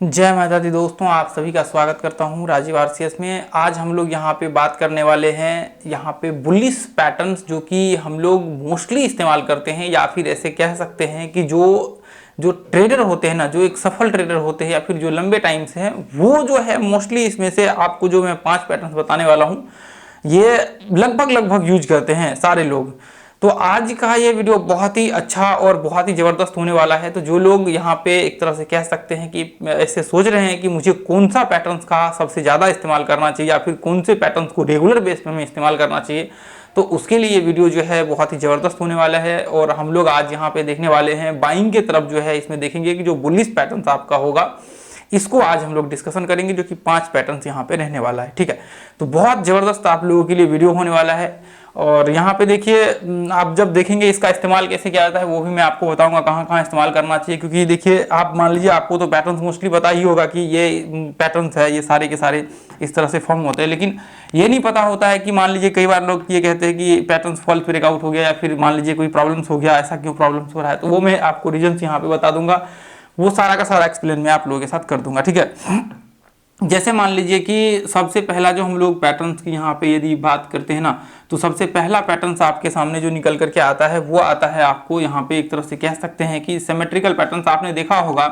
जय माता दी दोस्तों, आप सभी का स्वागत करता हूं राजीव आरसीएस में। आज हम लोग यहां पे बात करने वाले हैं यहां पे बुलिश पैटर्न्स, जो कि हम लोग मोस्टली इस्तेमाल करते हैं, या फिर ऐसे कह सकते हैं कि जो जो ट्रेडर होते हैं ना, जो एक सफल ट्रेडर होते हैं या फिर जो लंबे टाइम से हैं, वो जो है मोस्टली इसमें से आपको जो मैं 5 पैटर्न्स बताने वाला हूँ, ये लगभग यूज करते हैं सारे लोग। तो आज का ये वीडियो बहुत ही अच्छा और बहुत ही ज़बरदस्त होने वाला है। तो जो लोग यहाँ पे एक तरह से कह सकते हैं कि ऐसे सोच रहे हैं कि मुझे कौन सा पैटर्न्स का सबसे ज़्यादा इस्तेमाल करना चाहिए या फिर कौन से पैटर्न्स को रेगुलर बेस पे हमें इस्तेमाल करना चाहिए, तो उसके लिए ये वीडियो जो है बहुत ही ज़बरदस्त होने वाला है। और हम लोग आज यहाँ पे देखने वाले हैं बाइंग के तरफ जो है, इसमें देखेंगे कि जो बुलिश पैटर्न्स आपका होगा, इसको आज हम लोग डिस्कशन करेंगे, जो कि 5 पैटर्न्स यहाँ पे रहने वाला है। ठीक है, तो बहुत ज़बरदस्त आप लोगों के लिए वीडियो होने वाला है। और यहाँ पे देखिए, आप जब देखेंगे इसका इस्तेमाल कैसे किया जाता है, वो भी मैं आपको बताऊंगा कहाँ कहाँ इस्तेमाल करना चाहिए। क्योंकि देखिए, आप मान लीजिए आपको तो पैटर्न्स मोस्टली पता ही होगा कि ये पैटर्न्स है, ये सारे के सारे इस तरह से फॉर्म होते हैं, लेकिन ये नहीं पता होता है कि मान लीजिए कई बार लोग ये कहते हैं कि पैटर्न्स फॉल्स ब्रेकआउट हो गया, या फिर मान लीजिए कोई प्रॉब्लम्स हो गया, ऐसा क्यों प्रॉब्लम्स हो रहा है, तो वो मैं आपको रीजन्स यहाँ पे बता दूंगा। वो सारा का सारा एक्सप्लेन मैं आप लोगों के साथ कर दूंगा। ठीक है, जैसे मान लीजिए कि सबसे पहला जो हम लोग पैटर्न्स की यहाँ पे यदि बात करते हैं ना, तो सबसे पहला पैटर्न्स आपके सामने जो निकल करके आता है, वो आता है आपको यहाँ पे एक तरह से कह सकते हैं कि सिमेट्रिकल पैटर्न्स। आपने देखा होगा,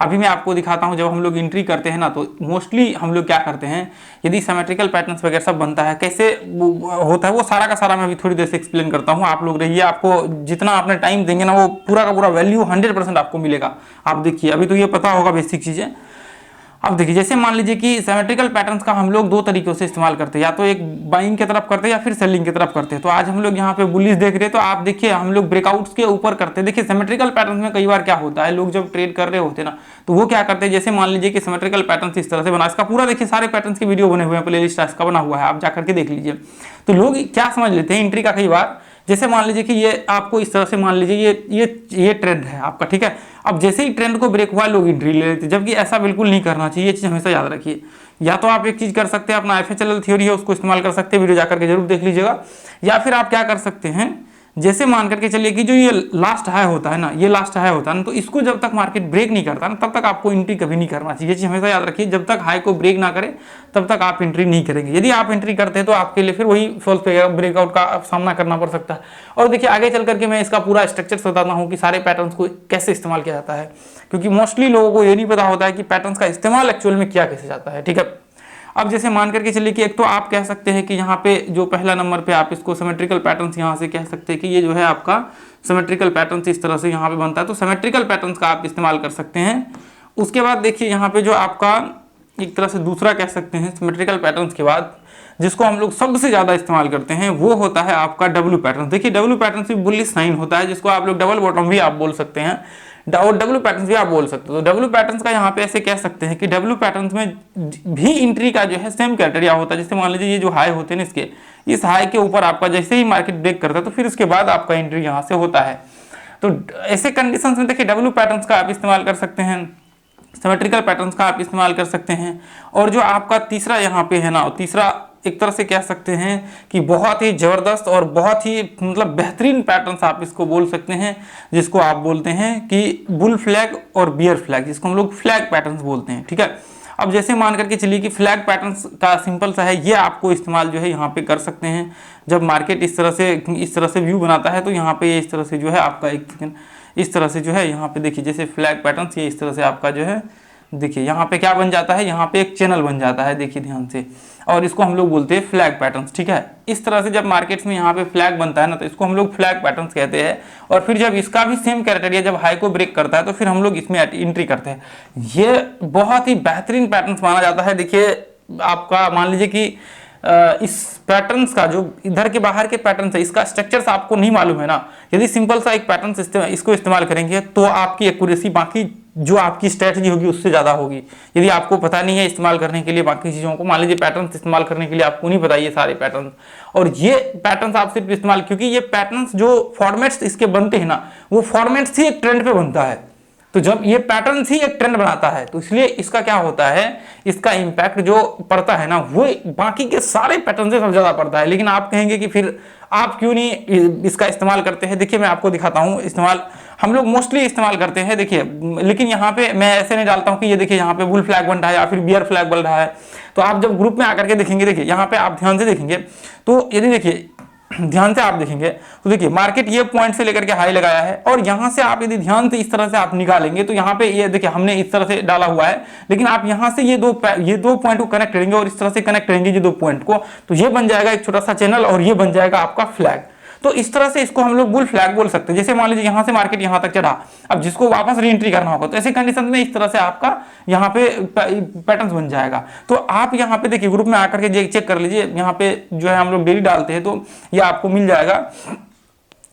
अभी मैं आपको दिखाता हूँ, जब हम लोग एंट्री करते हैं ना, तो मोस्टली हम लोग क्या करते हैं, यदि सिमेट्रिकल पैटर्न्स वगैरह सब बनता है, कैसे होता है वो सारा का सारा मैं अभी थोड़ी देर से एक्सप्लेन करता हूँ। आप लोग रहिए, आपको जितना आपने टाइम देंगे ना, वो पूरा का पूरा वैल्यू 100% आपको मिलेगा। आप देखिए, अभी तो ये पता होगा बेसिक चीज़ें। अब देखिए, जैसे मान लीजिए कि सिमेट्रिकल पैटर्न्स का हम लोग 2 तरीकों से इस्तेमाल करते हैं, या तो एक बाइंग की तरफ करते हैं या फिर सेलिंग की तरफ करते हैं। तो आज हम लोग यहाँ पे बुलिश देख रहे हैं, तो आप देखिए हम लोग ब्रेकआउट्स के ऊपर करते हैं। देखिए, सिमेट्रिकल पैटर्न्स में कई बार क्या होता है, लोग जब ट्रेड कर रहे होते हैं ना, तो वो क्या करते हैं, जैसे मान लीजिए कि सिमेट्रिकल पैटर्न्स इस तरह से बना, इसका पूरा देखिए सारे पैटर्न्स के वीडियो बने हुए हैं, प्लेलिस्ट इसका बना हुआ है, आप जाकर के देख लीजिए। तो लोग क्या समझ लेते हैं एंट्री का, कई बार जैसे मान लीजिए कि ये आपको इस तरह से मान लीजिए ये ट्रेंड है आपका। ठीक है, अब जैसे ही ट्रेंड को ब्रेक हुआ, लोग एंट्री ले लेते हैं, जबकि ऐसा बिल्कुल नहीं करना चाहिए। ये चीज़ हमेशा याद रखिए। या तो आप एक चीज़ कर सकते हैं, अपना FHLL थ्योरी है उसको इस्तेमाल कर सकते हैं, वीडियो जाकर के जरूर देख लीजिएगा। या फिर आप क्या कर सकते हैं, जैसे मान करके चलिए कि जो ये लास्ट हाई होता है ना, ये लास्ट हाई होता है ना, तो इसको जब तक मार्केट ब्रेक नहीं करता ना, तब तक आपको एंट्री कभी नहीं करना चाहिए। ये चीज़ हमेशा याद रखिए, जब तक हाई को ब्रेक ना करे तब तक आप एंट्री नहीं करेंगे। यदि आप एंट्री करते हैं तो आपके लिए फिर वही फॉल्स ब्रेकआउट का सामना करना पड़ सकता है। और देखिए, आगे चल करके मैं इसका पूरा स्ट्रक्चर बताता हूँ कि सारे पैटर्न्स को कैसे इस्तेमाल किया जाता है, क्योंकि मोस्टली लोगों को ये नहीं पता होता है कि पैटर्न्स का इस्तेमाल एक्चुअल में किया कैसे जाता है। ठीक है, अब जैसे मान करके चलिए कि एक तो आप कह सकते हैं कि यहाँ पे जो पहला नंबर पे आप इसको सिमेट्रिकल पैटर्न्स यहाँ से कह सकते हैं कि ये जो है आपका सिमेट्रिकल पैटर्न्स इस तरह से यहाँ पे बनता है, तो सिमेट्रिकल पैटर्न्स का आप इस्तेमाल कर सकते हैं। उसके बाद देखिए यहाँ पे जो आपका एक तरह से दूसरा कह सकते हैं सिमेट्रिकल पैटर्न्स के बाद, जिसको हम लोग सबसे ज़्यादा इस्तेमाल करते हैं, वो होता है आपका डब्ल्यू पैटर्न। देखिए, डब्ल्यू पैटर्न भी बुलिश साइन होता है, जिसको आप लोग डबल बॉटम भी आप बोल सकते हैं, और डब्ल्यू पैटर्न्स भी आप बोल सकते हो। तो डब्ल्यू पैटर्न्स का यहाँ पे ऐसे कह सकते हैं कि डब्ल्यू पैटर्न्स में भी एंट्री का जो है सेम क्राइटेरिया होता है। जैसे मान लीजिए ये जो हाई होते हैं ना, इसके इस हाई के ऊपर आपका जैसे ही मार्केट ब्रेक करता है, तो फिर उसके बाद आपका एंट्री यहाँ से होता है। तो ऐसे कंडीशंस में देखिए डब्ल्यू पैटर्न्स का आप इस्तेमाल कर सकते हैं, सिमेट्रिकल पैटर्न्स का आप इस्तेमाल कर सकते हैं। और जो आपका तीसरा यहाँ पे है ना, तीसरा एक तरह से कह सकते हैं कि बहुत ही ज़बरदस्त और बहुत ही मतलब बेहतरीन पैटर्न्स आप इसको बोल सकते हैं, जिसको आप बोलते हैं कि बुल फ्लैग और बियर फ्लैग, जिसको हम लोग फ्लैग पैटर्न्स बोलते हैं। ठीक है, अब जैसे मान करके चलिए कि फ्लैग पैटर्न्स का सिंपल सा है, ये आपको इस्तेमाल जो है यहाँ पे कर सकते हैं। जब मार्केट इस तरह से व्यू बनाता है, तो यहाँ पे इस तरह से जो है आपका एक इस तरह से जो है यहाँ पे देखिए, जैसे फ्लैग पैटर्न्स ये इस तरह से आपका जो है, देखिए यहाँ पे क्या बन जाता है, यहाँ पे एक चैनल बन जाता है, देखिए ध्यान से, और इसको हम लोग बोलते हैं फ्लैग पैटर्न्स। ठीक है, इस तरह से जब मार्केट्स में यहाँ पे फ्लैग बनता है ना, तो इसको हम लोग फ्लैग पैटर्न्स कहते हैं। और फिर जब इसका भी सेम क्राइटेरिया, जब हाई को ब्रेक करता है, तो फिर हम लोग इसमें एंट्री करते हैं। ये बहुत ही बेहतरीन पैटर्न्स माना जाता है। देखिए, आपका मान लीजिए कि इस पैटर्न्स का जो इधर के बाहर के पैटर्न्स है, इसका स्ट्रक्चर्स आपको नहीं मालूम है ना, यदि सिंपल सा एक पैटर्न इसको इस्तेमाल करेंगे, तो आपकी एक्यूरेसी बाकी जो आपकी स्ट्रेटजी होगी उससे ज़्यादा होगी। यदि आपको पता नहीं है इस्तेमाल करने के लिए बाकी चीज़ों को, मान लीजिए पैटर्न्स इस्तेमाल करने के लिए आपको नहीं पता ये सारे पैटर्न्स, और ये पैटर्न्स आप सिर्फ इस्तेमाल, क्योंकि ये पैटर्न्स जो फॉर्मेट्स इसके बनते हैं ना, वो फॉर्मेट्स ही एक ट्रेंड पे बनता है। तो जब ये पैटर्न ही एक ट्रेंड बनाता है, तो इसलिए इसका क्या होता है, इसका इंपैक्ट जो पड़ता है ना, वो बाकी के सारे पैटर्न से सबसे ज्यादा पड़ता है। लेकिन आप कहेंगे कि फिर आप क्यों नहीं इसका इस्तेमाल करते हैं। देखिए, मैं आपको दिखाता हूँ इस्तेमाल। हम लोग मोस्टली इस्तेमाल करते हैं। देखिए लेकिन यहाँ पे मैं ऐसे नहीं डालता हूँ कि ये देखिए यहाँ पे बुल फ्लैग बन रहा है या फिर बियर फ्लैग बन रहा है। तो आप जब ग्रुप में आकर के देखेंगे, देखिए यहाँ पे आप ध्यान से देखेंगे तो यदि देखिए ध्यान से आप देखेंगे तो देखिए मार्केट ये पॉइंट से लेकर के हाई लगाया है और यहां से आप यदि ध्यान से इस तरह से आप निकालेंगे तो यहाँ पे ये देखिए हमने इस तरह से डाला हुआ है, लेकिन आप यहां से ये दो पॉइंट को कनेक्ट करेंगे और इस तरह से कनेक्ट करेंगे ये दो पॉइंट को, तो ये बन जाएगा एक छोटा सा चैनल और ये बन जाएगा आपका फ्लैग। तो इस तरह से इसको हम लोग बुल फ्लैग बोल सकते हैं। जैसे मान लीजिए यहाँ से मार्केट यहाँ तक चढ़ा, अब जिसको वापस री एंट्री करना होगा तो ऐसे कंडीशन में इस तरह से आपका यहाँ पे पैटर्न्स बन जाएगा। तो आप यहाँ पे देखिए ग्रुप में आकर के चेक कर लीजिए, यहाँ पे जो है हम लोग डेली डालते हैं तो ये आपको मिल जाएगा।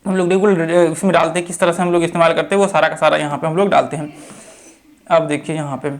हम लोग रेगुलर इसमें डालते हैं, किस तरह से हम लोग इस्तेमाल करते हैं वो सारा का सारा यहाँ पे हम लोग डालते हैं। अब देखिए यहाँ पे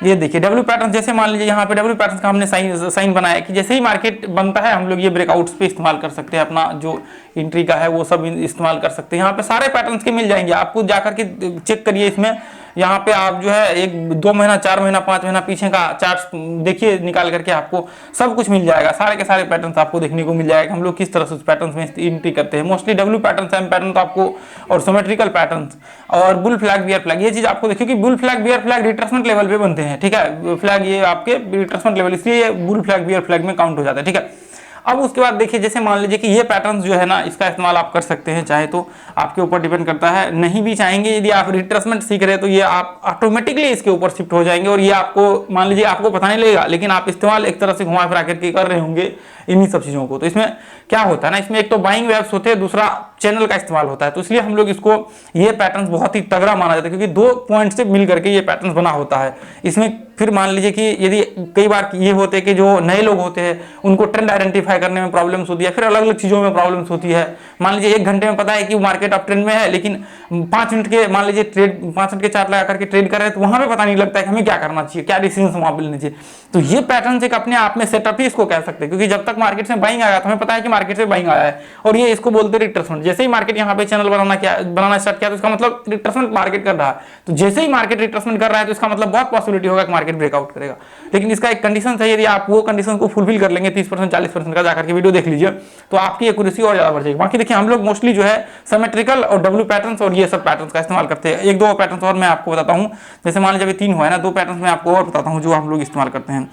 ये देखिए डब्ल्यू पैटर्न, जैसे मान लीजिए यहाँ पे डब्ल्यू पैटर्न का हमने साइन बनाया कि जैसे ही मार्केट बनता है हम लोग ये ब्रेकआउट्स पे इस्तेमाल कर सकते हैं, अपना जो एंट्री का है वो सब इस्तेमाल कर सकते हैं। यहाँ पे सारे पैटर्न्स के मिल जाएंगे, आपको जाकर के चेक करिए इसमें। यहाँ पे आप जो है 1-2 महीना, 4 महीना, 5 महीना पीछे का चार्ट देखिए निकाल करके आपको सब कुछ मिल जाएगा। सारे के सारे पैटर्न्स आपको देखने को मिल जाएगा, हम लोग किस तरह से उस पैटर्न्स में एंट्री करते हैं। Mostly W pattern, M pattern तो आपको, और सिमेट्रिकल पैटर्न्स और बुल फ्लैग, बियर फ्लैग, ये चीज आपको देखिए कि bull flag, bear flag retracement level पे बनते हैं। ठीक है, फ्लैग ये आपके रिट्रेसमेंट लेवल, इसलिए ये बुल फ्लैग, बियर फ्लैग में काउंट हो जाता है। ठीक है, अब उसके बाद देखिए जैसे मान लीजिए कि ये पैटर्न्स जो है ना इसका इस्तेमाल आप कर सकते हैं, चाहे तो आपके ऊपर डिपेंड करता है। नहीं भी चाहेंगे, यदि आप रिट्रेसमेंट सीख रहे हैं तो ये आप ऑटोमेटिकली इसके ऊपर शिफ्ट हो जाएंगे और ये आपको मान लीजिए आपको पता नहीं लगेगा, लेकिन आप इस्तेमाल एक तरह से घुमा फिरा करके कर रहे होंगे इन्हीं सब चीज़ों को। तो इसमें क्या होता है ना, इसमें एक तो बाइंग वेव्स होते हैं, दूसरा चैनल का इस्तेमाल होता है। तो इसलिए हम लोग इसको ये पैटर्न्स बहुत ही तगड़ा माना जाता है, क्योंकि 2 पॉइंट से मिल करके ये पैटर्न्स बना होता है। इसमें फिर मान लीजिए कि यदि कई बार ये होते हैं कि जो नए लोग होते हैं उनको ट्रेंड आइडेंटिफाई करने में प्रॉब्लम्स होती है, फिर अलग अलग चीज़ों में प्रॉब्लम्स होती है। मान लीजिए 1 घंटे में पता है कि मार्केट अप ट्रेंड में है, लेकिन 5 मिनट के मान लीजिए 5 मिनट के चार्ट लगा करके ट्रेड कर रहे हैं, तो वहां पे पता नहीं लगता है कि हमें क्या करना चाहिए, क्या डिसीजन वहां पे लेने चाहिए। तो ये पैटर्न एक अपने आप में सेटअप ही इसको कह सकते हैं, क्योंकि जब तक मार्केट से बाइंग आया तो हमें पता है कि मार्केट से बाइंग आया है, और ये इसको बोलते हैं रिट्रेसमेंट। जैसे ही मार्केट यहाँ पे चैनल बनाना स्टार्ट किया तो इसका मतलब रिट्रेसमेंट मार्केट कर रहा है। तो जैसे ही मार्केट रिट्रेसमेंट कर रहा है तो इसका मतलब बहुत पॉसिबिलिटी होगा कि मार्केट ब्रेकआउट करेगा। लेकिन इसका एक कंडीशन है, यदि आप वो कंडीशन को फुलफिल कर लेंगे 30% 40% का, जाकर के वीडियो देख लीजिए तो आपकी एक्यूरेसी और ज्यादा बढ़ जाएगी। बाकी देखिए हम लोग मोस्टली जो है सिमेट्रिकल और डब्ल्यू पैटर्न्स और ये सब पैटर्न्स का इस्तेमाल करते हैं। 1-2 पैटर्न्स और मैं आपको बताता हूँ, जैसे मान लीजिए 3 हुआ है ना, 2 पैटर्न्स मैं आपको और बताता हूँ जो हम लोग इस्तेमाल करते हैं।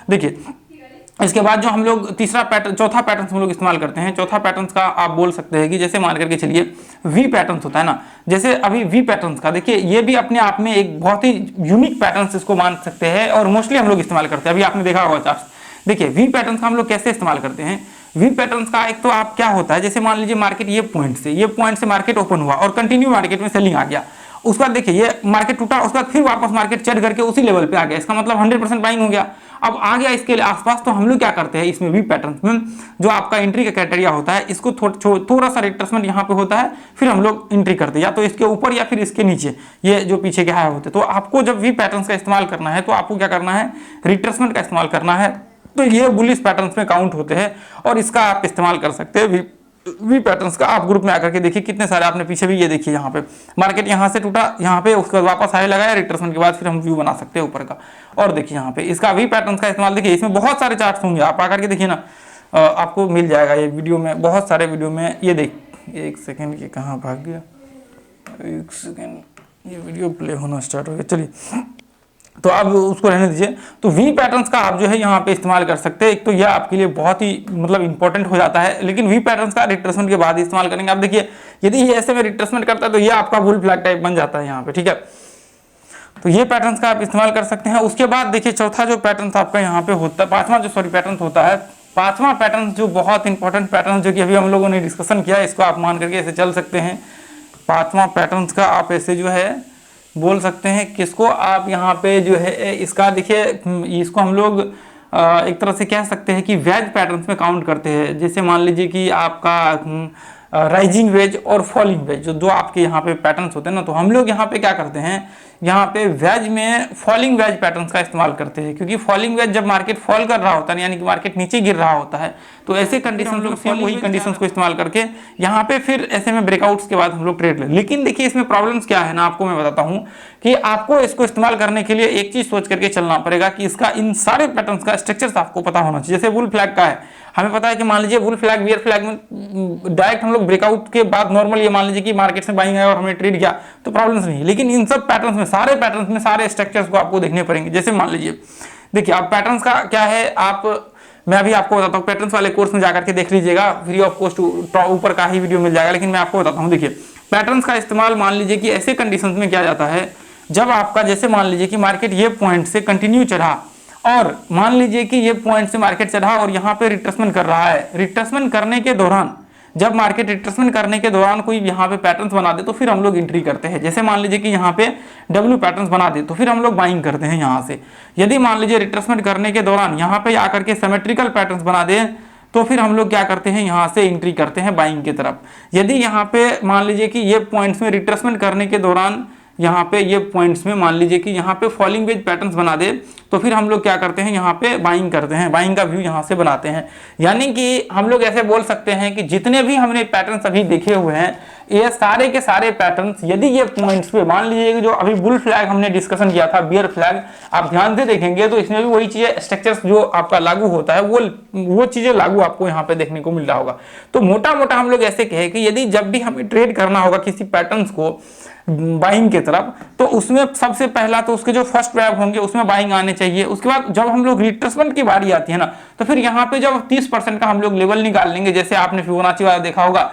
देखिए इसके बाद जो हम लोग चौथा पैटर्न हम लोग इस्तेमाल करते हैं। चौथा पैटर्न का आप बोल सकते हैं कि जैसे मान करके चलिए वी पैटर्न होता है ना, जैसे अभी वी पैटर्न का देखिए ये भी अपने आप में एक बहुत ही यूनिक पैटर्न इसको मान सकते हैं और मोस्टली हम लोग इस्तेमाल करते हैं। अभी आपने देखा होगा चार्ट, देखिए वी पैटर्न का हम लोग कैसे इस्तेमाल करते हैं। वी पैटर्न का एक तो आप क्या होता है, जैसे मान लीजिए मार्केट ये पॉइंट से मार्केट ओपन हुआ और कंटिन्यू मार्केट में सेलिंग आ गया। उसके बाद देखिए ये मार्केट टूटा, उसके बाद फिर वापस मार्केट चढ़ करके उसी लेवल पे आ गया, इसका मतलब 100% बाइंग हो गया। अब आ गया इसके आसपास, तो हम लोग क्या करते हैं इसमें भी पैटर्न में जो आपका एंट्री का क्राइटेरिया होता है, इसको थोड़ा सा रिट्रेसमेंट यहाँ पे होता है, फिर हम लोग एंट्री करते हैं या तो इसके ऊपर या फिर इसके नीचे, ये जो पीछे के हाई होते हैं। तो आपको जब वी पैटर्न का इस्तेमाल करना है तो आपको क्या करना है, रिट्रेसमेंट का इस्तेमाल करना है। तो ये बुलिश पैटर्न्स में काउंट होते हैं और इसका आप इस्तेमाल कर सकते हैं। वी पैटर्न्स का आप ग्रुप में आकर के देखिए कितने सारे आपने पीछे भी, ये देखिए यहाँ पे मार्केट यहाँ से टूटा, यहाँ पे उसके बाद वापस हाई लगाया, रिट्रेसमेंट के बाद फिर हम व्यू बना सकते हैं ऊपर का। और देखिए यहाँ पे इसका वी पैटर्न्स का इस्तेमाल देखिए, इसमें बहुत सारे चार्ट्स होंगे, आप आकर के देखिए ना, आपको मिल जाएगा ये वीडियो में, बहुत सारे वीडियो में। ये देख 1 सेकेंड, ये कहाँ भाग गया, 1 सेकेंड, ये वीडियो प्ले होना स्टार्ट हो गया, चलिए तो अब उसको रहने दीजिए। तो वी पैटर्न्स का आप जो है यहाँ पे इस्तेमाल कर सकते हैं। एक तो यह आपके लिए बहुत ही मतलब इंपॉर्टेंट हो जाता है, लेकिन वी पैटर्न्स का रिट्रेसमेंट के बाद इस्तेमाल करेंगे। आप देखिए यदि ये ऐसे में रिट्रेसमेंट करता है तो ये आपका बुल फ्लैग टाइप बन जाता है यहाँ पे, ठीक है। तो ये पैटर्न्स का आप इस्तेमाल कर सकते हैं। उसके बाद देखिए चौथा जो पैटर्न आपका यहाँ पे होता है, पांचवा पैटर्न होता है, पांचवा पैटर्न जो बहुत इंपॉर्टेंट पैटर्न जो कि अभी हम लोगों ने डिस्कशन किया, इसको आप मान करके ऐसे चल सकते हैं। पांचवा पैटर्न का आप ऐसे जो है बोल सकते हैं, किसको आप यहाँ पे जो है इसका देखिए, इसको हम लोग एक तरह से कह सकते हैं कि वेज पैटर्न्स में काउंट करते हैं। जैसे मान लीजिए कि आपका राइजिंग वेज और फॉलिंग वेज जो दो आपके यहाँ पे पैटर्न्स होते हैं ना, तो हम लोग यहाँ पे क्या करते हैं, यहाँ पे वेज में फॉलिंग वेज पैटर्न्स का इस्तेमाल करते हैं, क्योंकि फॉलिंग वेज जब मार्केट फॉल कर रहा होता है यानी कि मार्केट नीचे गिर रहा होता है, तो ऐसे कंडीशन लोग सेम वही कंडीशंस को इस्तेमाल करके यहाँ पे फिर ऐसे में ब्रेकआउट्स के बाद हम लोग ट्रेड ले। लेकिन देखिए इसमें प्रॉब्लम्स क्या है ना, आपको मैं बताता हूँ कि आपको इसको इस्तेमाल करने के लिए एक चीज सोच करके चलना पड़ेगा कि इसका इन सारे पैटर्न्स का स्ट्रक्चर्स आपको पता होना चाहिए। जैसे वुल फ्लैग का है, हमें पता है कि मान लीजिए वुल फ्लैग बियर फ्लैग में डायरेक्ट हम लोग ब्रेकआउट के बाद नॉर्मल ये मान लीजिए कि मार्केट से बाइंग आया और हमने ट्रेड किया तो प्रॉब्लम्स नहीं है। लेकिन इन सब पैटर्न्स में, सारे पैटर्न्स में सारे स्ट्रक्चर्स को आपको देखने पड़ेंगे। जैसे मान लीजिए देखिए आप पैटर्न्स का क्या है, मैं अभी आपको बताता हूँ, पैटर्न्स वाले कोर्स में जाकर के देख लीजिएगा, फ्री ऑफ कॉस्ट ऊपर का ही वीडियो मिल जाएगा। लेकिन मैं आपको बताता हूँ, देखिए पैटर्न्स का इस्तेमाल मान लीजिए कि ऐसे कंडीशंस में किया जाता है जब आपका, जैसे मान लीजिए कि मार्केट ये पॉइंट से कंटिन्यू चढ़ा और मान लीजिए कि ये पॉइंट से मार्केट चढ़ा और यहाँ पे रिट्रेसमेंट कर रहा है। रिट्रेसमेंट करने के दौरान, जब मार्केट रिट्रेसमेंट करने के दौरान कोई यहाँ पे पैटर्न्स बना दे तो फिर हम लोग एंट्री करते हैं। जैसे मान लीजिए कि यहाँ पे डब्ल्यू पैटर्न्स बना दे तो फिर हम लोग बाइंग करते हैं यहाँ से। यदि मान लीजिए रिट्रेसमेंट करने के दौरान यहाँ पे आकर के सिमेट्रिकल पैटर्न्स बना दे तो फिर हम लोग क्या करते हैं, यहाँ से एंट्री करते हैं बाइंग की तरफ। यदि यहाँ पे मान लीजिए कि ये पॉइंट्स में रिट्रेसमेंट करने के दौरान यहाँ पे ये पॉइंट्स में मान लीजिए कि यहाँ पे फॉलिंग वेज पैटर्न्स बना दे तो फिर हम लोग क्या करते हैं, यहाँ पे बाइंग करते हैं, बाइंग का व्यू यहाँ से बनाते हैं। यानी कि हम लोग ऐसे बोल सकते हैं कि जितने भी हमने पैटर्न्स अभी देखे हुए हैं ये सारे के सारे पैटर्न्स, यदि ये पॉइंट्स पे मान लीजिए कि जो अभी बुल फ्लैग हमने डिस्कशन किया था, बियर फ्लैग, आप ध्यान से देखेंगे तो इसमें भी वही चीजें, स्ट्रक्चर्स जो आपका लागू होता है वो चीजें लागू आपको यहाँ पे देखने को मिल रहा होगा। तो मोटा मोटा हम लोग ऐसे कहें कि यदि जब भी हमें ट्रेड करना होगा किसी पैटर्न्स को बाइंग के तरफ, तो उसमें सबसे पहला तो उसके जो फर्स्ट वेव होंगे उसमें बाइंग आने चाहिए। उसके बाद जब हम लोग रिट्रेसमेंट की बारी आती है ना, तो फिर यहाँ पे जब 30% का हम लोग लेवल निकाल लेंगे, जैसे आपने फिबोनाची वाला देखा होगा,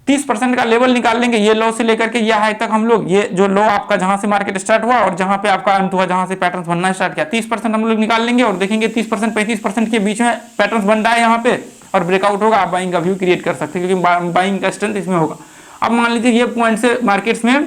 30% का लेवल निकाल लेंगे, ये लो से लेकर के ये हाई तक हम लोग, ये जो लो आपका जहां से मार्केट स्टार्ट हुआ और जहां पे आपका अंत हुआ, जहां से पैटर्न्स बनना स्टार्ट किया, 30% हम लोग निकाल लेंगे और देखेंगे 30% 35% के बीच में पैटर्न्स बन रहा है यहाँ पे और ब्रेकआउट होगा, आप बाइंग का व्यू क्रिएट कर सकते हैं क्योंकि बाइंग का स्ट्रेंथ इसमें होगा। अब मान लीजिए ये पॉइंट से मार्केट्स में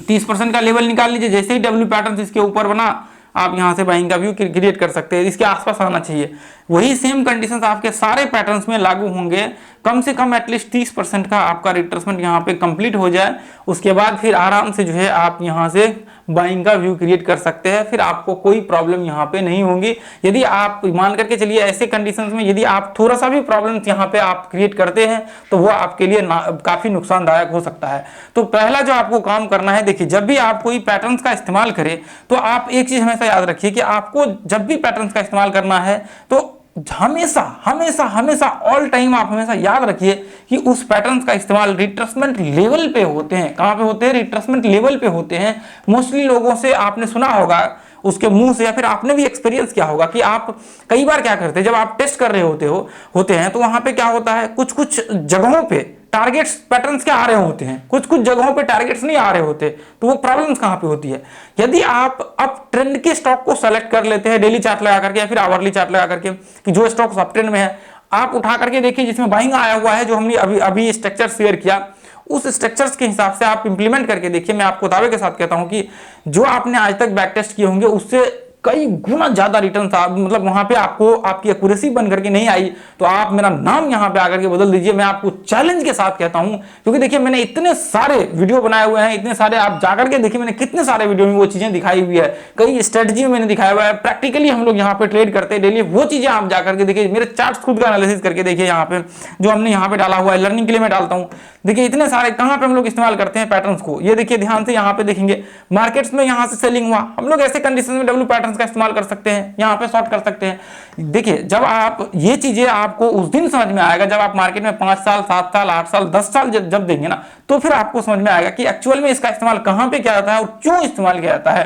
30% का लेवल निकाल लीजिए, जैसे ही डब्ल्यू पैटर्न इसके ऊपर बना आप यहां से बाइंग का व्यू क्रिएट कर सकते हैं, इसके आसपास आना चाहिए। वही सेम कंडीशंस आपके सारे पैटर्न्स में लागू होंगे, कम से कम एटलीस्ट 30% का आपका रिट्रेसमेंट यहाँ पे कंप्लीट हो जाए, उसके बाद फिर आराम से जो है आप यहाँ से बाइंग का व्यू क्रिएट कर सकते हैं, फिर आपको कोई प्रॉब्लम यहाँ पे नहीं होंगी। यदि आप मान करके चलिए ऐसे कंडीशंस में यदि आप थोड़ा सा भी प्रॉब्लम यहाँ पे आप क्रिएट करते हैं तो वो आपके लिए काफी नुकसानदायक हो सकता है। तो पहला जो आपको काम करना है, देखिए जब भी आप कोई पैटर्न्स का इस्तेमाल करें तो आप एक चीज हमेशा याद रखिए कि आपको जब भी पैटर्न्स का इस्तेमाल करना है तो हमेशा हमेशा हमेशा ऑल टाइम आप हमेशा याद रखिए कि उस पैटर्न्स का इस्तेमाल रिट्रेसमेंट लेवल पे होते हैं। कहां पे होते हैं? रिट्रेसमेंट लेवल पे होते हैं। मोस्टली लोगों से आपने सुना होगा उसके मुंह से, या फिर आपने भी एक्सपीरियंस किया होगा कि आप कई बार क्या करते हैं, जब आप टेस्ट कर रहे होते हैं तो वहां पे क्या होता है, कुछ कुछ जगहों पे टारगेट्स पैटर्न्स क्या आ रहे होते हैं, कुछ कुछ जगहों पे टारगेट्स नहीं आ रहे होते, तो वो प्रॉब्लम्स कहां पे होती है। यदि आप अब ट्रेंड के स्टॉक को सेलेक्ट कर लेते हैं डेली चार्ट लगा करके या फिर आवरली चार्ट लगा करके कि जो स्टॉक अप ट्रेंड में है, आप उठा करके देखिए जिसमें बाइंग आया हुआ है, जो हमने अभी अभी स्ट्रक्चर शेयर किया, उस स्ट्रक्चर्स के हिसाब से आप इंप्लीमेंट करके देखिए। मैं आपको दावे के साथ कहता हूं कि जो आपने आज तक बैक टेस्ट किए होंगे उससे कई गुना ज्यादा रिटर्न था, मतलब वहां पे आपको आपकी एक्यूरेसी बन करके नहीं आई तो आप मेरा नाम यहां पे आकर के बदल दीजिए। मैं आपको चैलेंज के साथ कहता हूं, क्योंकि देखिए मैंने इतने सारे वीडियो बनाए हुए हैं, इतने सारे आप जाकर के देखिए मैंने कितने सारे वीडियो में वो चीजें दिखाई हुई है, कई स्ट्रेटजी में मैंने दिखाया हुआ है, प्रैक्टिकली हम लोग यहाँ पे ट्रेड करते हैं डेली, वो चीजें आप जाकर के देखिए, मेरे चार्ट खुद का एनालिसिस करके देखिए, यहाँ पे जो हमने यहाँ पे डाला हुआ है लर्निंग के लिए मैं डालता हूँ। देखिए इतने सारे कहां पे हम लोग इस्तेमाल करते हैं पैटर्न्स को, ये देखिए ध्यान से यहाँ पे देखेंगे, मार्केट्स में यहाँ से सेलिंग हुआ, हम लोग ऐसे कंडीशन में डब्ल्यू पैटर्न्स का इस्तेमाल कर सकते हैं, यहाँ पे शॉर्ट कर सकते हैं। देखिए जब आप ये चीजें आपको उस दिन समझ में आएगा जब आप मार्केट में 5 साल 7 साल 8 साल 10 साल जब देंगे ना, तो फिर आपको समझ में आएगा कि एक्चुअल में इसका इस्तेमाल कहां पे किया जाता है और क्यों इस्तेमाल किया जाता है।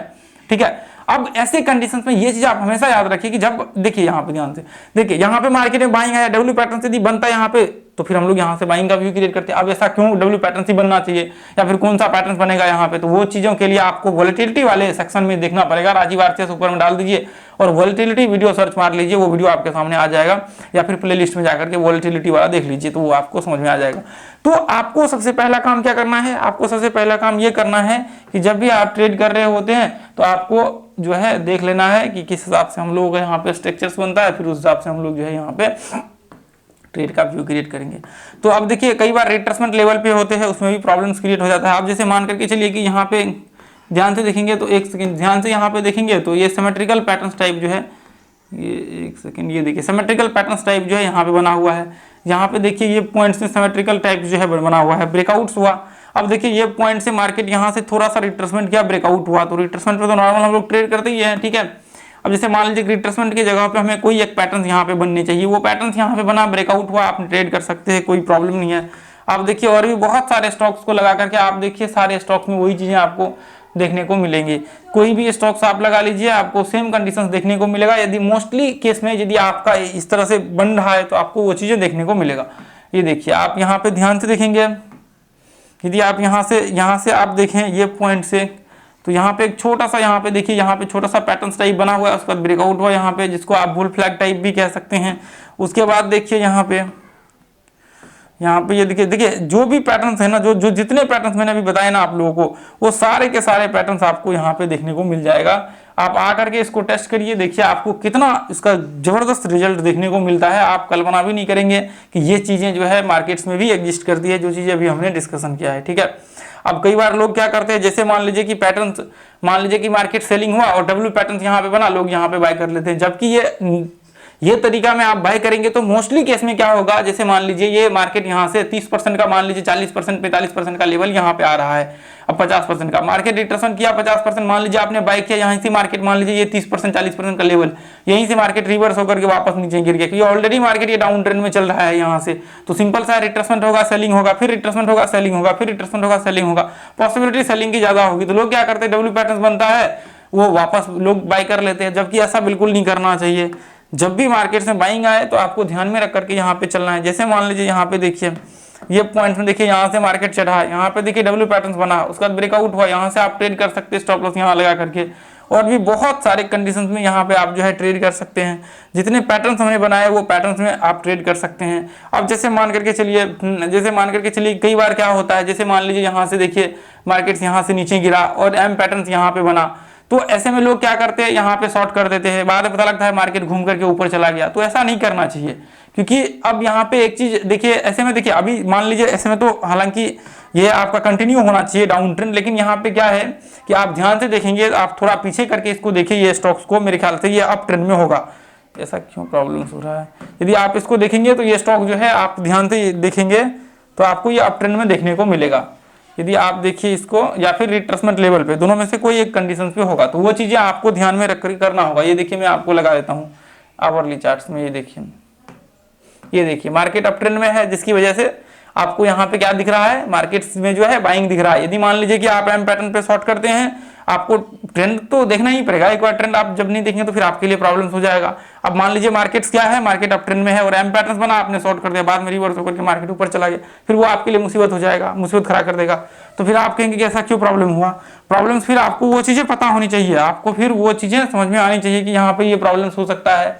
ठीक है, अब ऐसे कंडीशंस में ये चीज आप हमेशा याद रखिए कि जब देखिए यहाँ पे ध्यान से देखिए, यहाँ पे मार्केट में बाइंग है, डब्ल्यू पैटर्न यदि बनता है यहाँ पे तो फिर हम लोग यहाँ से बाइंग का व्यू क्रिएट करते हैं। अब ऐसा क्यों डब्ल्यू पैटर्न ही बनना चाहिए या फिर कौन सा पैटर्न बनेगा यहाँ पे, तो वो चीजों के लिए आपको वोलेटिलिटी वाले सेक्शन में देखना पड़ेगा। राजीव आरसीएस ऊपर में डाल दीजिए और वोलेटिलिटी वीडियो सर्च मार लीजिए, वो वीडियो आपके सामने आ जाएगा, या फिर प्ले लिस्ट में जाकर के वोलेटिलिटी वाला देख लीजिए तो वो आपको समझ में आ जाएगा। तो आपको सबसे पहला काम क्या करना है, आपको सबसे पहला काम ये करना है कि जब भी आप ट्रेड कर रहे होते हैं तो आपको जो है देख लेना है कि किस हिसाब से हम लोग यहाँ पे स्ट्रक्चर्स बनता है, फिर उस हिसाब से हम लोग जो है यहाँ पे ट्रेड का व्यू क्रिएट करेंगे। तो अब देखिए कई बार रिट्रेसमेंट लेवल पे होते हैं, उसमें भी प्रॉब्लम्स क्रिएट हो जाता है। आप जैसे मान करके चलिए कि यहाँ पे ध्यान से देखेंगे तो एक सेकंड ध्यान से यहाँ पे देखेंगे तो ये सिमेट्रिकल पैटर्न टाइप जो है, ये एक सेकंड, ये देखिए सिमेट्रिकल पैटर्न टाइप जो है यहाँ पे बना हुआ है। यहाँ पे देखिए ये पॉइंट्स में सिमेट्रिकल टाइप जो है बना हुआ है, ब्रेकआउट्स हुआ। अब देखिए ये पॉइंट से मार्केट यहाँ से थोड़ा सा रिट्रेसमेंट किया, ब्रेकआउट हुआ, तो रिट्रेसमेंट पे तो नॉर्मल हम लोग ट्रेड करते ही हैं, ठीक है। अब जैसे मान लीजिए रिट्रेसमेंट की जगह पे हमें कोई एक पैटर्न यहाँ पे बननी चाहिए, वो पैटर्न यहाँ पे बना, ब्रेकआउट हुआ, आप ट्रेड कर सकते हैं, कोई प्रॉब्लम नहीं है। आप देखिए और भी बहुत सारे स्टॉक्स को लगा करके आप देखिए, सारे स्टॉक्स में वही चीजें आपको देखने को मिलेंगी। कोई भी स्टॉक्स आप लगा लीजिए, आपको सेम कंडीशंस देखने को मिलेगा। यदि मोस्टली केस में यदि आपका इस तरह से बन रहा है तो आपको वो चीजें देखने को मिलेगा। ये देखिए आप यहाँ पे ध्यान से देखेंगे, यदि आप यहाँ से आप देखें ये पॉइंट से, तो यहाँ पे एक छोटा सा, यहाँ पे देखिए यहाँ पे छोटा सा पैटर्न टाइप बना हुआ है, उसका ब्रेकआउट हुआ यहाँ पे, जिसको आप बुल फ्लैग टाइप भी कह सकते हैं। उसके बाद देखिए यहाँ पे ये देखिए जो भी पैटर्न्स है ना, जो जितने पैटर्न्स मैंने अभी बताए ना आप लोगों को, वो सारे के सारे पैटर्न्स आपको यहाँ पे देखने को मिल जाएगा। आप आकर के इसको टेस्ट करिए, देखिए आपको कितना इसका जबरदस्त रिजल्ट देखने को मिलता है। आप कल्पना भी नहीं करेंगे कि ये चीजें जो है मार्केट्स में भी एग्जिस्ट करती है, जो चीजें अभी हमने डिस्कशन किया है, ठीक है। अब कई बार लोग क्या करते हैं, जैसे मान लीजिए कि मार्केट सेलिंग हुआ और डब्ल्यू पैटर्न यहाँ पे बना, लोग यहाँ पे बाय कर लेते हैं। जबकि ये तरीका में आप बाय करेंगे तो मोस्टली केस में क्या होगा, जैसे मान लीजिए ये मार्केट यहाँ से 30% का, मान लीजिए 40% 45% का लेवल यहाँ पे आ रहा है, अब 50% का मार्केट रिट्रेसमेंट किया, 50% मान लीजिए आपने बाय किया, यहाँ से मार्केट मान लीजिए ये 30% 40% का लेवल, यहीं से मार्केट रिवर्स होकर के वापस नीचे गिर गया, क्योंकि ऑलरेडी मार्केट ये डाउन ट्रेंड में चल रहा है यहाँ से। तो सिंपल सा रिट्रेसमेंट होगा, सेलिंग होगा, फिर रिट्रेसमेंट होगा, सेलिंग होगा, फिर रिट्रेसमेंट होगा, सेलिंग होगा, पॉसिबिलिटी सेलिंग की ज्यादा होगी। तो लोग क्या करते हैं, डब्ल्यू पैटर्न बनता है वो वापस लोग बाय कर लेते हैं, जबकि ऐसा बिल्कुल नहीं करना चाहिए। जब भी मार्केट में बाइंग आए तो आपको ध्यान में रख करके यहाँ पे चलना है। जैसे मान लीजिए यहाँ पे देखिए ये पॉइंट में देखिए यहाँ से मार्केट चढ़ा है, यहाँ पे देखिए डब्ल्यू पैटर्न बना, उसका ब्रेकआउट हुआ, यहाँ से आप ट्रेड कर सकते हैं स्टॉप लॉस यहाँ लगा करके। और भी बहुत सारे कंडीशंस में यहाँ पे आप जो है ट्रेड कर सकते हैं। जितने पैटर्न्स हमने बनाए वो पैटर्न्स में आप ट्रेड कर सकते हैं। अब जैसे मान करके चलिए कई बार क्या होता है, जैसे मान लीजिए यहाँ से देखिए मार्केट यहाँ से नीचे गिरा और एम पैटर्न यहाँ पे बना, तो ऐसे में लोग क्या करते हैं, यहाँ पे शॉर्ट कर देते हैं, बाद में पता लगता है मार्केट घूम करके ऊपर चला गया। तो ऐसा नहीं करना चाहिए, क्योंकि अब यहाँ पे एक चीज देखिए, ऐसे में देखिए अभी मान लीजिए ऐसे में तो हालांकि ये आपका कंटिन्यू होना चाहिए डाउन ट्रेंड, लेकिन यहाँ पे क्या है कि आप ध्यान से देखेंगे, आप थोड़ा पीछे करके इसको देखिए, ये स्टॉक्स को मेरे ख्याल से ये अप ट्रेंड में होगा। ऐसा क्यों प्रॉब्लम हो रहा है, यदि आप इसको देखेंगे तो ये स्टॉक जो है आप ध्यान से देखेंगे तो आपको ये अप ट्रेंड में देखने को मिलेगा। यदि आप देखिए इसको, या फिर रिट्रेसमेंट लेवल पे, दोनों में से कोई एक कंडीशन पे होगा, तो वो चीजें आपको ध्यान में रख कर करना होगा। ये देखिए मैं आपको लगा देता हूँ आवरली चार्ट्स में, ये देखिए मार्केट अप ट्रेंड में है, जिसकी वजह से आपको यहाँ पे क्या दिख रहा है, मार्केट्स में जो है बाइंग दिख रहा है। यदि मान लीजिए कि आप एम पैटर्न पे शॉर्ट करते हैं, आपको ट्रेंड तो देखना ही पड़ेगा, एक बार ट्रेंड आप जब नहीं देखेंगे तो फिर आपके लिए प्रॉब्लम्स हो जाएगा। अब मान लीजिए मार्केट्स क्या है, मार्केट अप ट्रेंड में है और एम पैटर्न बना, आपने शॉर्ट कर दिया, बाद में रिवर्स होकर के मार्केट ऊपर चला गया, फिर वो आपके लिए मुसीबत हो जाएगा, मुसीबत खड़ा कर देगा। तो फिर आप कहेंगे कि ऐसा क्यों प्रॉब्लम हुआ। प्रॉब्लम्स फिर आपको वो चीजें पता होनी चाहिए, आपको फिर वो चीजें समझ में आनी चाहिए कि यहाँ पे ये प्रॉब्लम्स हो सकता है,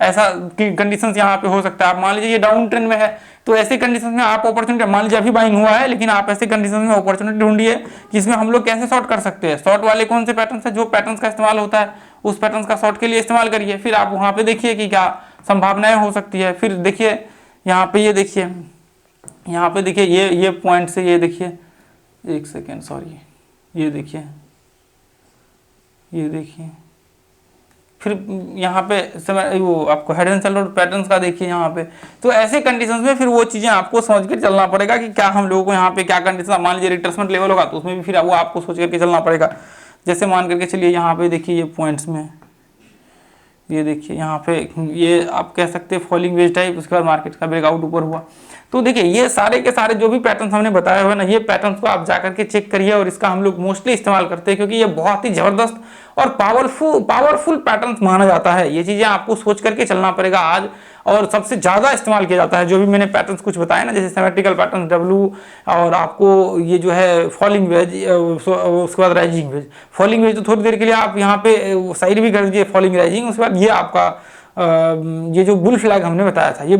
ऐसा कंडीशंस यहाँ पे हो सकता है। आप मान लीजिए ये डाउन ट्रेंड में है, तो ऐसे कंडीशंस में आप अपॉर्चुनिटी, मान लीजिए अभी बाइंग हुआ है, लेकिन आप ऐसे कंडीशंस में अपॉर्चुनिटी ढूंढिए कि इसमें हम लोग कैसे शॉर्ट कर सकते हैं। शॉर्ट वाले कौन से पैटर्न्स है, जो पैटर्न्स का इस्तेमाल होता है उस पैटर्न्स का शॉर्ट के लिए इस्तेमाल करिए। फिर आप वहाँ पे देखिए कि क्या संभावनाएं हो सकती है। फिर देखिए यहाँ पे, ये देखिए यहाँ पे देखिए ये पॉइंट से, ये देखिए एक सेकेंड सॉरी, ये देखिए फिर यहाँ पे समय वो आपको हेड एंड शोल्डर पैटर्न्स का देखिए यहाँ पे। तो ऐसे कंडीशंस में फिर वो चीज़ें आपको समझ कर चलना पड़ेगा कि क्या हम लोगों को यहाँ पे क्या कंडीशन, मान लीजिए रिट्रेसमेंट लेवल होगा तो उसमें भी फिर वो आपको सोच करके चलना पड़ेगा। जैसे मान करके चलिए यहाँ पे देखिए ये पॉइंट्स में, ये देखिए यहाँ पे ये आप कह सकते हैं फॉलिंग वेज टाइप, उसके बाद मार्केट का ब्रेकआउट ऊपर हुआ। तो देखिए ये सारे के सारे जो भी पैटर्न्स हमने बताए हुए ना, ये पैटर्न्स को आप जाकर के चेक करिए, और इसका हम लोग मोस्टली इस्तेमाल करते हैं क्योंकि ये बहुत ही जबरदस्त और पावरफुल पैटर्न्स माना जाता है। ये चीजें आपको सोच करके चलना पड़ेगा आज, और सबसे ज्यादा इस्तेमाल किया जाता है जो भी मैंने पैटर्न्स कुछ बताए ना, जैसे सिमेट्रिकल पैटर्न डब्ल्यू, और आपको ये जो है फॉलिंग वेज, उसके बाद राइजिंग वेज। फॉलिंग वेज तो थोड़ी देर के लिए आप यहाँ पे साइड भी कर दीजिए, फॉलिंग राइजिंग, उसके बाद ये आपका ये जो बुल फ्लैग हमने बताया था, ये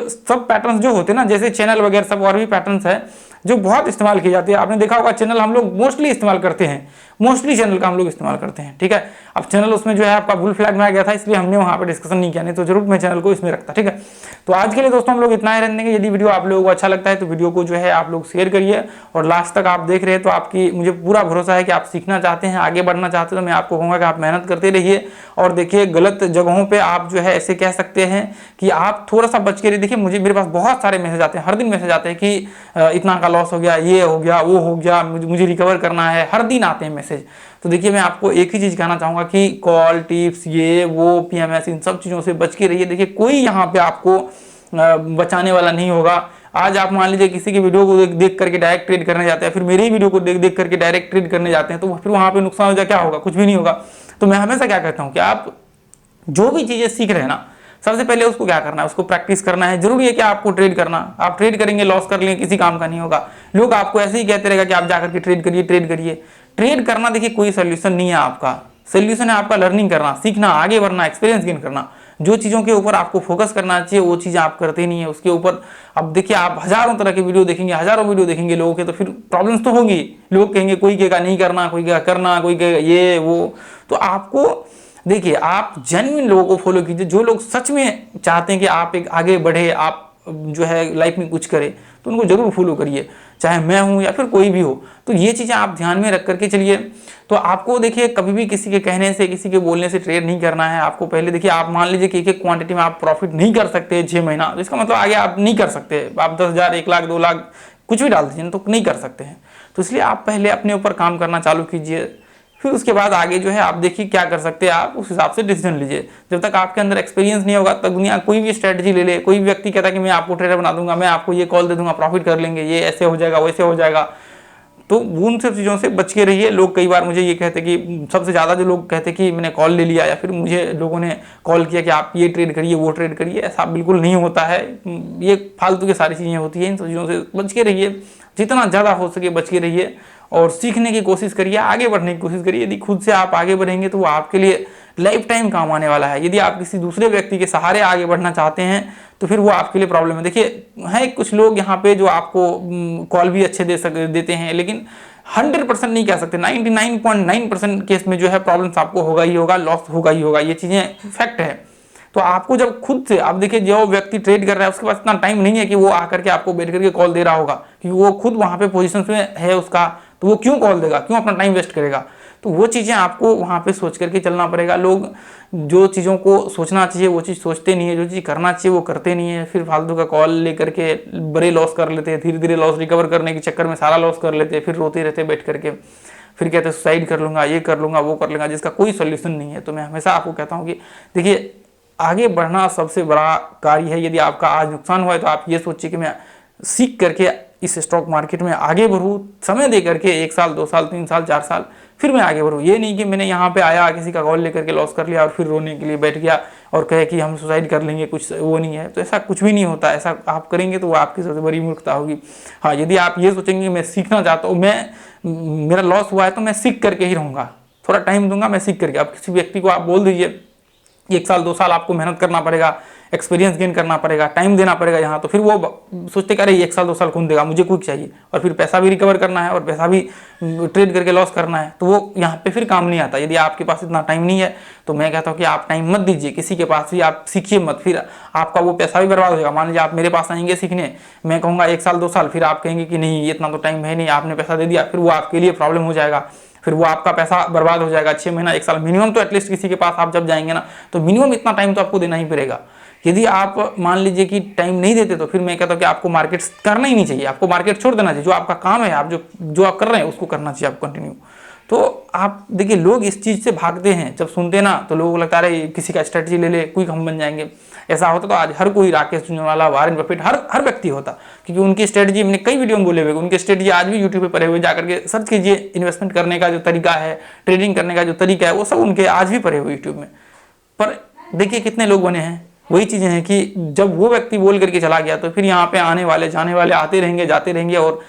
सब पैटर्न्स जो होते हैं ना, जैसे चैनल वगैरह सब और भी पैटर्न्स है जो बहुत इस्तेमाल की जाती है। आपने देखा होगा चैनल हम लोग मोस्टली इस्तेमाल करते हैं, मोस्टली चैनल का हम लोग इस्तेमाल करते हैं, ठीक है। अब चैनल उसमें जो है आपका बुल फ्लैग में आ गया था, इसलिए हमने वहाँ पे डिस्कशन नहीं किया, नहीं तो जरूर मैं चैनल को इसमें रखता, ठीक है। तो आज के लिए दोस्तों हम लोग इतना ही रहने देंगे। यदि वीडियो आप लोगों को अच्छा लगता है तो वीडियो को जो है आप लोग शेयर करिए, और लास्ट तक आप देख रहे हैं तो आपकी मुझे पूरा भरोसा है कि आप सीखना चाहते हैं, आगे बढ़ना चाहते हैं। तो मैं आपको कहूँगा कि आप मेहनत करते रहिए, और देखिए गलत जगहों पर आप जो है ऐसे कह सकते हैं कि आप थोड़ा सा बच के रहिए। देखिए मेरे पास बहुत सारे मैसेज आते हैं, हर दिन मैसेज आते हैं कि इतना का लॉस हो गया, ये हो गया, वो हो गया, मुझे रिकवर करना है, हर दिन आते हैं मैसेज। तो देखिए मैं आपको एक ही चीज़ कहना चाहूँगा कि कॉल, टिप्स, ये वो, पीएमएस, इन सब चीज़ों से बच के रहिए। देखिए कोई यहाँ पे आपको बचाने वाला नहीं होगा। आज आप मान लीजिए किसी की वीडियो को देख करके डायरेक्ट ट्रेड करने जाते हैं, फिर मेरी वीडियो को देख करके डायरेक्ट ट्रेड करने जाते हैं, तो फिर वहाँ पे नुकसान हो जाए, क्या होगा? कुछ भी नहीं होगा। तो मैं हमेशा क्या कहता हूँ कि आप जो भी चीज़ें सीख रहे हैं ना, सबसे पहले उसको क्या करना है, उसको प्रैक्टिस करना है। जरूरी है कि आपको ट्रेड करना, आप ट्रेड करेंगे लॉस कर लेंगे, किसी काम का नहीं होगा। लोग आपको ऐसे ही कहते रहेगा कि आप जाकर के ट्रेड करिए, ट्रेड करिए। ट्रेड करना देखिए कोई सोल्यूशन नहीं है आपका, सोल्यूशन है आपका लर्निंग करना, सीखना, आगे बढ़ना, एक्सपीरियंस गेन करना। जो चीज़ों के ऊपर आपको फोकस करना चाहिए वो चीज़ें आप करते नहीं है, उसके ऊपर अब देखिए आप हजारों तरह के वीडियो देखेंगे, हजारों वीडियो देखेंगे लोगों के, तो फिर प्रॉब्लम्स तो होगी। लोग कहेंगे, कोई कहेगा नहीं करना, कोई कहेगा करना, कोई कहेगा ये वो। तो आपको देखिए आप जेन्युइन लोगों को फॉलो कीजिए, जो लोग सच में चाहते हैं कि आप एक आगे बढ़े, आप जो है लाइफ में कुछ करें, तो उनको जरूर फॉलो करिए, चाहे मैं हूं या फिर कोई भी हो। तो ये चीज़ें आप ध्यान में रख करके चलिए। तो आपको देखिए कभी भी किसी के कहने से, किसी के बोलने से ट्रेड नहीं करना है। आपको पहले देखिए, आप मान लीजिए कि एक क्वांटिटी में आप प्रॉफिट नहीं कर सकते 6 महीना, तो इसका मतलब आगे आप नहीं कर सकते। आप 10,000, 1 लाख, 2 लाख कुछ भी डाल दीजिए तो नहीं कर सकते हैं। तो इसलिए आप पहले अपने ऊपर काम करना चालू कीजिए, फिर उसके बाद आगे जो है आप देखिए क्या कर सकते हैं, आप उस हिसाब से डिसीजन लीजिए। जब तक आपके अंदर एक्सपीरियंस नहीं होगा तब दुनिया कोई भी स्ट्रेटजी ले ले, कोई भी व्यक्ति कहता है कि मैं आपको ट्रेडर बना दूंगा, मैं आपको ये कॉल दे दूंगा, प्रॉफिट कर लेंगे, ये ऐसे हो जाएगा, वैसे हो जाएगा, तो उन सब चीज़ों से बच के रहिए। लोग कई बार मुझे ये कहते कि सबसे ज़्यादा जो लोग कहते कि मैंने कॉल ले लिया, या फिर मुझे लोगों ने कॉल किया कि आप ये ट्रेड करिए, वो ट्रेड करिए, ऐसा बिल्कुल नहीं होता है। ये फालतू की सारी चीज़ें होती हैं, इन सब चीज़ों से बच के रहिए, जितना ज़्यादा हो सके बच के रहिए, और सीखने की कोशिश करिए, आगे बढ़ने की कोशिश करिए। यदि खुद से आप आगे बढ़ेंगे तो वो आपके लिए लाइफ टाइम काम आने वाला है। यदि आप किसी दूसरे व्यक्ति के सहारे आगे बढ़ना चाहते हैं तो फिर वो आपके लिए प्रॉब्लम है। देखिए है कुछ लोग यहाँ पे जो आपको कॉल भी अच्छे देते हैं, लेकिन 100% नहीं कह सकते, 99.9% केस में जो है प्रॉब्लम्स आपको होगा ही होगा, लॉस होगा ही होगा, ये चीज़ें फैक्ट है। तो आपको जब खुद से, आप देखिए जो व्यक्ति ट्रेड कर रहा है उसके पास इतना टाइम नहीं है कि वो आकर के आपको बैठ करके कॉल दे रहा होगा, क्योंकि वो खुद वहाँ पे पोजीशन में है उसका, तो वो क्यों कॉल देगा, क्यों अपना टाइम वेस्ट करेगा। तो वो चीज़ें आपको वहाँ पे सोच करके चलना पड़ेगा। लोग जो चीज़ों को सोचना चाहिए वो चीज़ सोचते नहीं है, जो चीज़ करना चाहिए वो करते नहीं है, फिर फालतू का कॉल लेकर के बड़े लॉस कर लेते हैं, धीरे धीरे लॉस रिकवर करने के चक्कर में सारा लॉस कर लेते हैं, फिर रोते रहते बैठ करके, फिर कहते हैं सुसाइड कर लूँगा, ये कर लूँगा, वो कर लूँगा, जिसका कोई सोल्यूशन नहीं है। तो मैं हमेशा आपको कहता हूँ कि देखिए आगे बढ़ना सबसे बड़ा कार्य है। यदि आपका आज नुकसान हुआ है तो आप ये सोचिए कि मैं सीख करके इस स्टॉक मार्केट में आगे बढ़ूँ, समय दे करके 1 साल, 2 साल, 3 साल, 4 साल, फिर मैं आगे बढ़ूँ। ये नहीं कि मैंने यहाँ पे आया, किसी का कॉल लेकर के लॉस कर लिया और फिर रोने के लिए बैठ गया और कहे कि हम सुसाइड कर लेंगे, कुछ वो नहीं है। तो ऐसा कुछ भी नहीं होता, ऐसा आप करेंगे तो वो आपकी सबसे बड़ी मूर्खता होगी। हाँ, यदि आप ये सोचेंगे मैं सीखना चाहता हूँ, मेरा लॉस हुआ है तो मैं सीख करके ही रहूँगा, थोड़ा टाइम दूंगा, मैं सीख करके। अब किसी व्यक्ति को आप बोल दीजिए 1 साल 2 साल आपको मेहनत करना पड़ेगा, एक्सपीरियंस गेन करना पड़ेगा, टाइम देना पड़ेगा यहाँ, तो फिर वो सोचते कि अरे 1 साल 2 साल कौन देगा, मुझे क्विक चाहिए, और फिर पैसा भी रिकवर करना है और पैसा भी ट्रेड करके लॉस करना है, तो वो यहाँ पे फिर काम नहीं आता। यदि आपके पास इतना टाइम नहीं है तो मैं कहता हूँ कि आप टाइम मत दीजिए किसी के पास भी, आप सीखिए मत, फिर आपका वो पैसा भी बर्बाद हो जाएगा। मान लीजिए आप मेरे पास आएंगे सीखने, मैं कहूँगा 1 साल 2 साल, फिर आप कहेंगे कि नहीं इतना तो टाइम है नहीं, आपने पैसा दे दिया, फिर वो आपके लिए प्रॉब्लम हो जाएगा, फिर वो आपका पैसा बर्बाद हो जाएगा। 6 महीना 1 साल मिनिमम तो एटलीस्ट किसी के पास आप जब जाएंगे ना, तो मिनिमम इतना टाइम तो आपको देना ही पड़ेगा। यदि आप मान लीजिए कि टाइम नहीं देते तो फिर मैं कहता हूँ कि आपको मार्केट करना ही नहीं चाहिए, आपको मार्केट छोड़ देना चाहिए। जो आपका काम है, आप जो आप कर रहे हैं उसको करना चाहिए, आप कंटिन्यू। तो आप देखिए लोग इस चीज़ से भागते हैं, जब सुनते ना तो लोगों को लगता है किसी का स्ट्रेटजी ले ले, क्विक हम बन जाएंगे। ऐसा होता तो आज हर कोई राकेश झुनझुनवाला, वारेन बफेट, हर व्यक्ति होता, क्योंकि उनकी स्ट्रेटजी, मैंने कई वीडियो में बोले हुए, उनकी स्ट्रेटजी आज भी यूट्यूब पे पड़े हुए, जाकर के सर्च कीजिए। इन्वेस्टमेंट करने का जो तरीका है, ट्रेडिंग करने का जो तरीका है, वो सब उनके आज भी पड़े हुए यूट्यूब में। पर देखिए कितने लोग बने हैं, वही चीज़ें हैं कि जब वो व्यक्ति बोल करके चला गया तो फिर यहाँ पे आने वाले जाने वाले आते रहेंगे जाते रहेंगे और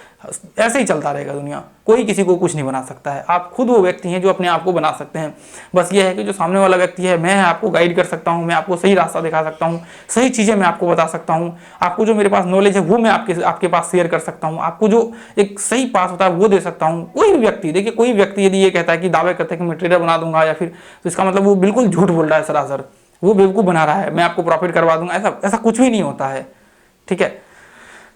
ऐसे ही चलता रहेगा दुनिया। कोई किसी को कुछ नहीं बना सकता है। आप खुद वो व्यक्ति हैं जो अपने आप को बना सकते हैं। बस ये है कि जो सामने वाला व्यक्ति है, मैं आपको गाइड कर सकता हूँ, मैं आपको सही रास्ता दिखा सकता हूँ, सही चीज़ें मैं आपको बता सकता हूँ, आपको जो मेरे पास नॉलेज है वो मैं आपके पास शेयर कर सकता हूँ, आपको जो एक सही पास होता है वो दे सकता हूँ। कोई भी व्यक्ति, देखिए कोई व्यक्ति यदि ये कहता है कि दावे करते हैं कि मैं ट्रेडर बना दूंगा या फिर, तो इसका मतलब वो बिल्कुल झूठ बोल रहा है सरासर, वो बेवकूफ़ बना रहा है, मैं आपको प्रॉफिट करवा दूंगा, ऐसा कुछ भी नहीं होता है। ठीक है,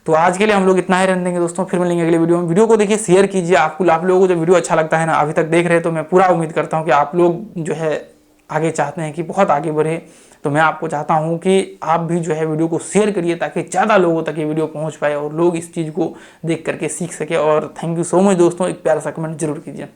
तो आज के लिए हम लोग इतना ही रहने देंगे दोस्तों, फिर मिलेंगे अगले वीडियो में। वीडियो को देखिए, शेयर कीजिए। आप लोगों को जो वीडियो अच्छा लगता है ना, अभी तक देख रहे हैं, तो मैं पूरा उम्मीद करता हूँ कि आप लोग जो है आगे चाहते हैं कि बहुत आगे बढ़े। तो मैं आपको चाहता हूँ कि आप भी जो है वीडियो को शेयर करिए ताकि ज़्यादा लोगों तक ये वीडियो पहुँच पाए और लोग इस चीज़ को देख करके सीख सके। और थैंक यू सो मच दोस्तों, एक प्यारा सा कमेंट जरूर कीजिए।